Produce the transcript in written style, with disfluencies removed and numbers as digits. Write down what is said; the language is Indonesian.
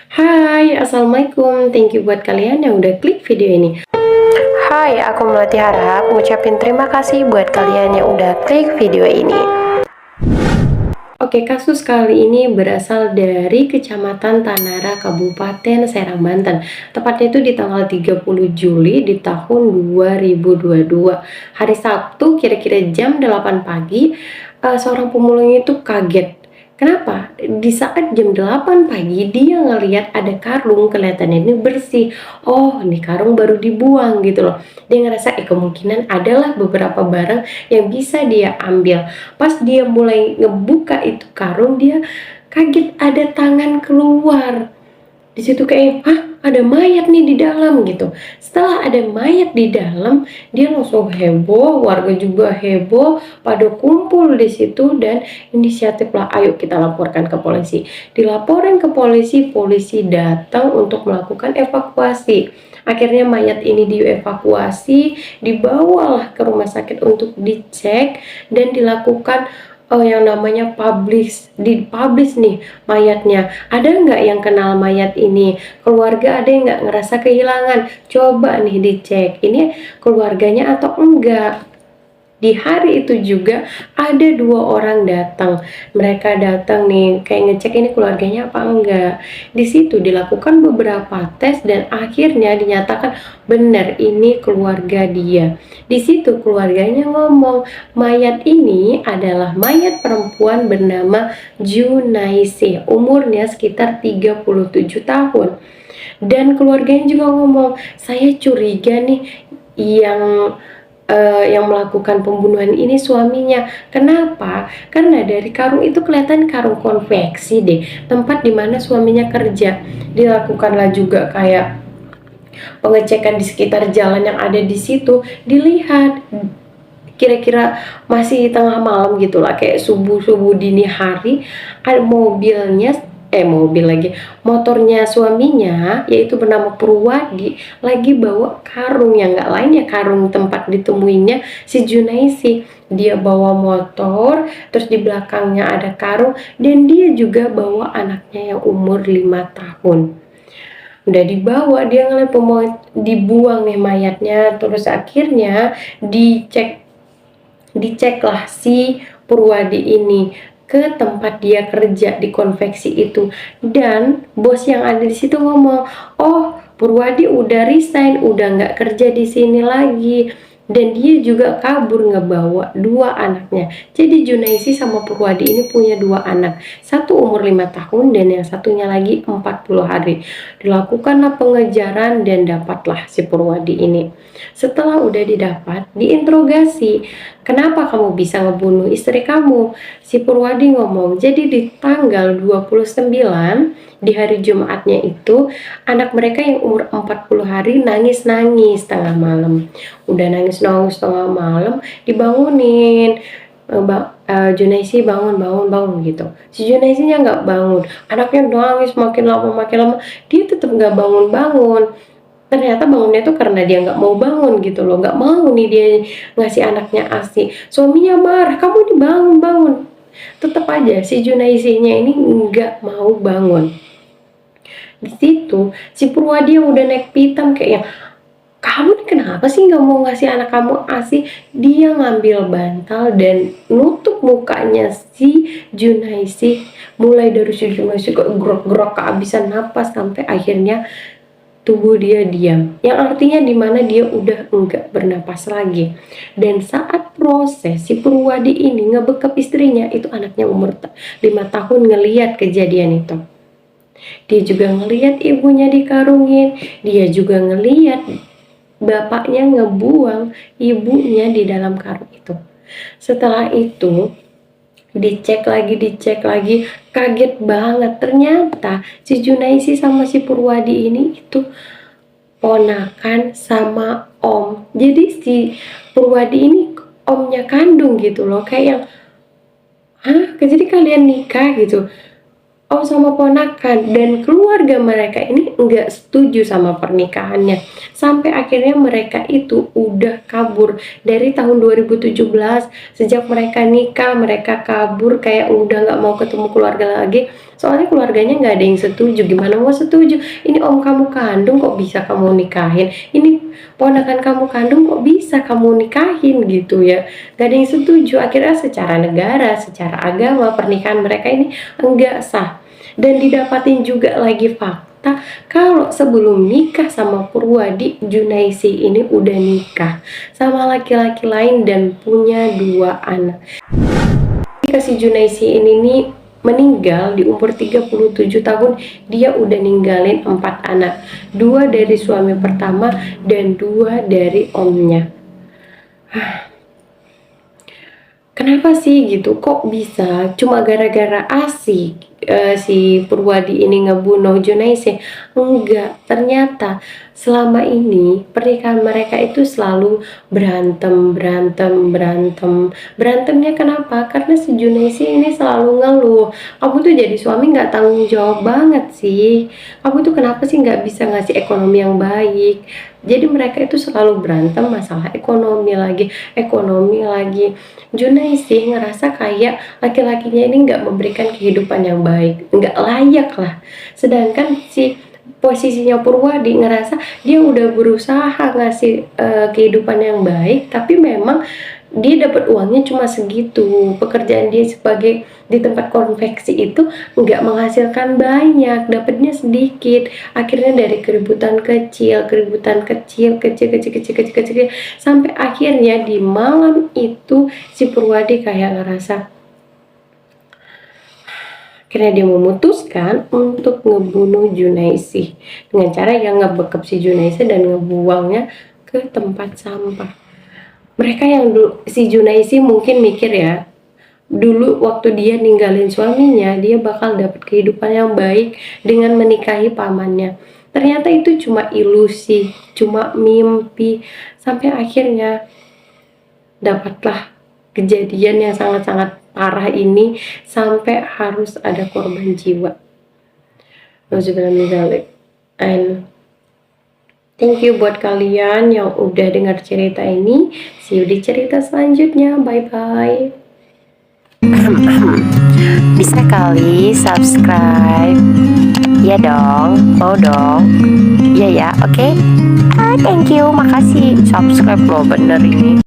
Hai, Assalamualaikum. Thank you buat kalian yang udah klik video ini. Hai, aku Melati Harap ngucapin terima kasih buat kalian yang udah klik video ini. Oke, kasus kali ini berasal dari Kecamatan Tanara, Kabupaten Serang, Banten. Tepatnya itu di tanggal 30 Juli di tahun 2022. Hari Sabtu kira-kira jam 8 pagi, seorang pemulung itu kaget. Kenapa? Di saat jam 8 pagi dia ngelihat ada karung, kelihatannya ini bersih. Oh, ini karung baru dibuang gitu loh. Dia ngerasa kemungkinan adalah beberapa barang yang bisa dia ambil. Pas dia mulai ngebuka itu karung, dia kaget ada tangan keluar. Di situ kayak, hah, ada mayat nih di dalam gitu. Setelah ada mayat di dalam, dia langsung heboh, warga juga heboh, pada kumpul di situ dan inisiatif lah, ayo kita laporkan ke polisi. Dilaporin ke polisi, polisi datang untuk melakukan evakuasi. Akhirnya mayat ini dievakuasi, dibawalah ke rumah sakit untuk dicek dan dilakukan yang namanya dipublish nih mayatnya. Ada nggak yang kenal mayat ini? Keluarga ada yang nggak ngerasa kehilangan? Coba nih dicek, ini keluarganya atau enggak. Di hari itu juga ada 2 orang datang. Mereka datang nih kayak ngecek ini keluarganya apa enggak. Di situ dilakukan beberapa tes dan akhirnya dinyatakan benar ini keluarga dia. Di situ keluarganya ngomong, mayat ini adalah mayat perempuan bernama Junaisi. Umurnya sekitar 37 tahun. Dan keluarganya juga ngomong, saya curiga nih yang melakukan pembunuhan ini suaminya. Kenapa? Karena dari karung itu kelihatan karung konveksi deh, tempat dimana suaminya kerja. Dilakukanlah juga kayak pengecekan di sekitar jalan yang ada di situ, dilihat kira-kira masih tengah malam gitulah, kayak subuh dini hari, ada motornya suaminya yaitu bernama Purwadi lagi bawa karung yang nggak lain ya karung tempat ditemuinya si Junaisi. Dia bawa motor, terus di belakangnya ada karung, dan dia juga bawa anaknya yang umur 5 tahun. Udah dibawa, dia ngeliat dibuang nih mayatnya, terus akhirnya diceklah si Purwadi ini ke tempat dia kerja di konveksi itu, dan bos yang ada di situ ngomong, oh Purwadi udah resign, udah nggak kerja di sini lagi, dan dia juga kabur ngebawa 2 anaknya. Jadi Junaisi sama Purwadi ini punya 2 anak, satu umur 5 tahun dan yang satunya lagi 40 hari. Dilakukanlah pengejaran dan dapatlah si Purwadi ini. Setelah udah didapat, diinterogasi, kenapa kamu bisa ngebunuh istri kamu? Si Purwadi ngomong, jadi di tanggal 29 di hari Jumatnya itu, anak mereka yang umur 40 hari nangis-nangis tengah malam. Udah nangis-nangis tengah malam, dibangunin. Junaisi bangun gitu. Si Junaisinya nggak bangun. Anaknya nangis makin lama, dia tetap nggak bangun. Ternyata bangunnya tuh karena dia nggak mau bangun gitu loh, nggak mau nih dia ngasih anaknya ASI. Suaminya marah, kamu nih bangun. Tetap aja si Junaisinya ini nggak mau bangun. Di situ si Purwadi yang udah naik pitam kayak yang, kamu nih kenapa sih nggak mau ngasih anak kamu ASI? Dia ngambil bantal dan nutup mukanya si Junaisi, mulai dari si Junaisi grok-grok kehabisan napas sampai akhirnya tubuh dia diam, yang artinya dimana dia udah enggak bernapas lagi. Dan saat proses si Purwadi ini ngebekap istrinya, itu anaknya umur 5 tahun ngeliat kejadian itu. Dia juga ngeliat ibunya dikarungin, dia juga ngeliat bapaknya ngebuang ibunya di dalam karung itu. Setelah itu dicek lagi, kaget banget, ternyata si Junaisi sama si Purwadi ini itu ponakan sama om. Jadi si Purwadi ini omnya kandung gitu loh, kayak yang, hah, jadi kalian nikah gitu? om sama ponakan dan keluarga mereka ini nggak setuju sama pernikahannya. Sampai akhirnya mereka itu udah kabur dari tahun 2017. Sejak mereka nikah, mereka kabur kayak udah nggak mau ketemu keluarga lagi. Soalnya keluarganya nggak ada yang setuju. Gimana mau setuju? Ini om kamu kandung kok bisa kamu nikahin? Ini ponakan kamu kandung kok bisa kamu nikahin gitu ya? Gak ada yang setuju. Akhirnya secara negara, secara agama, pernikahan mereka ini enggak sah. Dan didapatin juga lagi fakta kalau sebelum nikah sama Purwadi, Junaisi ini udah nikah sama laki-laki lain dan punya 2 anak. Ketika si Junaisi ini nih meninggal di umur 37 tahun, dia udah ninggalin 4 anak, 2 dari suami pertama dan 2 dari omnya. Kenapa sih gitu? Kok bisa cuma gara-gara asik si Purwadi ini ngebunuh Junaisi? Enggak, ternyata selama ini pernikahan mereka itu selalu berantem. Berantemnya kenapa? Karena si Junaisi ini selalu ngeluh, kamu tuh jadi suami nggak tanggung jawab banget sih, kamu tuh kenapa sih nggak bisa ngasih ekonomi yang baik. Jadi mereka itu selalu berantem masalah ekonomi lagi. Junaisi ngerasa kayak laki-lakinya ini nggak memberikan kehidupan yang baik, nggak layak lah. Sedangkan si posisinya Purwadi ngerasa dia udah berusaha ngasih kehidupan yang baik, tapi memang dia dapat uangnya cuma segitu. Pekerjaan dia sebagai di tempat konveksi itu nggak menghasilkan banyak, dapatnya sedikit. Akhirnya dari keributan kecil, sampai akhirnya di malam itu si Purwadi kayak ngerasa, akhirnya dia memutuskan untuk ngebunuh Junaisi dengan cara yang ngebekep si Junaisi dan ngebuangnya ke tempat sampah. Mereka yang dulu, si Junaisi mungkin mikir ya, dulu waktu dia ninggalin suaminya, dia bakal dapat kehidupan yang baik dengan menikahi pamannya. Ternyata itu cuma ilusi, cuma mimpi. Sampai akhirnya dapatlah kejadian yang sangat-sangat parah ini, sampai harus ada korban jiwa. And thank you buat kalian yang udah dengar cerita ini. See you di cerita selanjutnya. Bye-bye. Bisa kali subscribe. Ya dong, mau dong. Iya ya, oke. Thank you, makasih. Subscribe loh, bener ini.